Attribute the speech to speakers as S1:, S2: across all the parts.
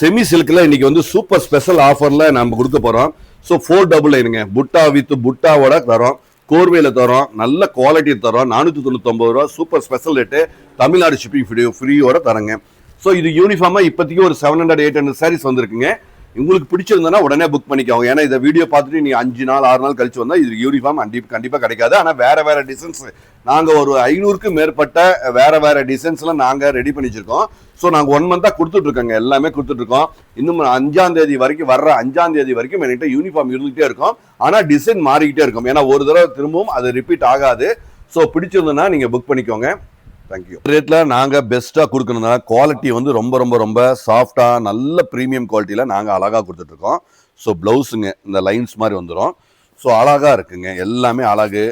S1: Semi சில்க்ல இன்னைக்கு வந்து super special ஆஃபர்ல நம்ம கொடுக்க போறோம். ஸோ 499ங்க புட்டா வித் புட்டாவோட தரோம், கோர்வையில தரோம், நல்ல குவாலிட்டி தரோம். 499 ரூபா super special rate, Tamil Nadu shipping ஃப்ரீயோட தரங்க. ஸோ இது யூனிஃபார்மா இப்போதைக்கு ஒரு 700-800 சாரீஸ் வந்திருக்குங்க. உங்களுக்கு பிடிச்சிருந்தா உடனே புக் பண்ணிக்கோங்க. ஏன்னா இந்த வீடியோ பார்த்துட்டு நீ 5 நாள் 6 நாள் கழிச்சு வந்தா இது யூனிஃபார்ம் கண்டிப்பா கிடைக்காது. ஆனால் வேற டிசைன்ஸ் நாங்கள் ஒரு 500க்கும் மேற்பட்ட வேற டிசைன்ஸ்லாம் நாங்கள் ரெடி பண்ணி வச்சிருக்கோம். ஸோ நாங்கள் 1 மந்தாக கொடுத்துட்டு இருக்கோங்க, எல்லாமே கொடுத்துட்டு இருக்கோம். இன்னும் 5ஆம் தேதி வரைக்கும், வர்ற 5ஆம் தேதி வரைக்கும் என்கிட்ட யூனிஃபார்ம் இருந்துகிட்டே இருக்கும். ஆனால் டிசைன் மாறிக்கிட்டே இருக்கும். ஏன்னா ஒரு தடவை திரும்பவும் அது ரிப்பீட் ஆகாது. ஸோ பிடிச்சிருந்ததுன்னா நீங்கள் புக் பண்ணிக்கோங்க. தேங்க்யூ. ரேட்ல நாங்கள் பெஸ்ட்டாக கொடுக்கணும்னா குவாலிட்டி வந்து ரொம்ப சாஃப்டாக நல்ல ப்ரீமியம் குவாலிட்டியில் நாங்கள் அழகாக கொடுத்துட்ருக்கோம். ஸோ ப்ளவுஸுங்க இந்த லைன்ஸ் மாதிரி வந்துடும். ஸோ அழகாக இருக்குங்க, எல்லாமே அழகு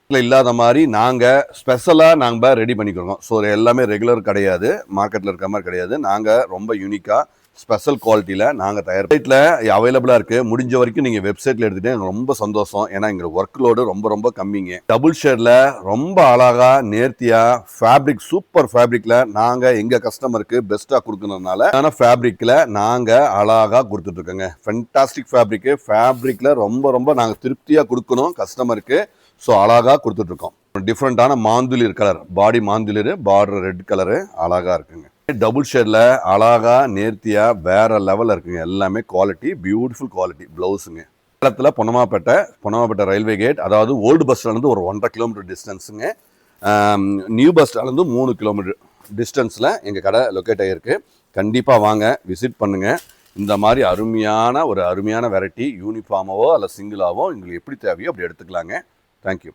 S1: இல்லாத மாதிரி நாங்கள் ஸ்பெஷலாக நாங்கள் ரெடி பண்ணிக்கிறோம். ஸோ எல்லாமே ரெகுலர் கிடையாது, மார்க்கெட்டில் இருக்கிற மாதிரி கிடையாது. நாங்கள் ரொம்ப யூனிக்காக ஸ்பெஷல் குவாலிட்டியில் நாங்கள் தயார் வெப்சைட்டில் அவைலபிளாக இருக்குது. முடிஞ்ச வரைக்கும் நீங்கள் வெப்சைட்டில் எடுத்துகிட்டு எனக்கு ரொம்ப சந்தோஷம். ஏன்னா இங்கே ஒர்க் லோடு ரொம்ப கம்மிங்க. டபுள் ஷேடில் ரொம்ப அழகாக நேர்த்தியாக ஃபேப்ரிக், சூப்பர் ஃபேப்ரிக்கில் நாங்கள் எங்கள் கஸ்டமருக்கு பெஸ்ட்டாக கொடுக்கணுனால ஆனால் ஃபேப்ரிக்கில் நாங்கள் அழகாக கொடுத்துட்ருக்கோங்க. ஃபென்டாஸ்டிக் ஃபேப்ரிக்கில் ரொம்ப நாங்கள் திருப்தியாக கொடுக்கணும் கஸ்டமருக்கு. ஸோ அழகாக கொடுத்துட்ருக்கோம். டிஃப்ரெண்ட்டான மாந்துளிர் கலர், பாடி மாந்துளிர், பார்டர் ரெட் கலரு அழகாக இருக்குங்க. டபுள் ஷேடில் அழகா நேர்த்தியாக வேற லெவலில் இருக்குங்க. எல்லாமே குவாலிட்டி, பியூட்டிஃபுல் குவாலிட்டி. ப்ளவுஸுங்க சேலத்தில் பொன்னமாப்பேட்டை ரயில்வே கேட், அதாவது ஓல்டு பஸ் ஸ்டாண்ட்லேருந்து ஒரு 1.5 கிலோமீட்டர் டிஸ்டன்ஸுங்க. நியூ பஸ் ஸ்டாண்ட்லேருந்து 3 கிலோமீட்டர் டிஸ்டன்ஸில் எங்கள் கடை லொக்கேட் ஆகிருக்கு. கண்டிப்பாக வாங்க, விசிட் பண்ணுங்கள். இந்த மாதிரி அருமையான வெரைட்டி யூனிஃபார்மாவோ அல்ல சிங்கிளாவோ உங்களுக்கு எப்படி தேவையோ அப்படி எடுத்துக்கலாங்க. தேங்க்யூ.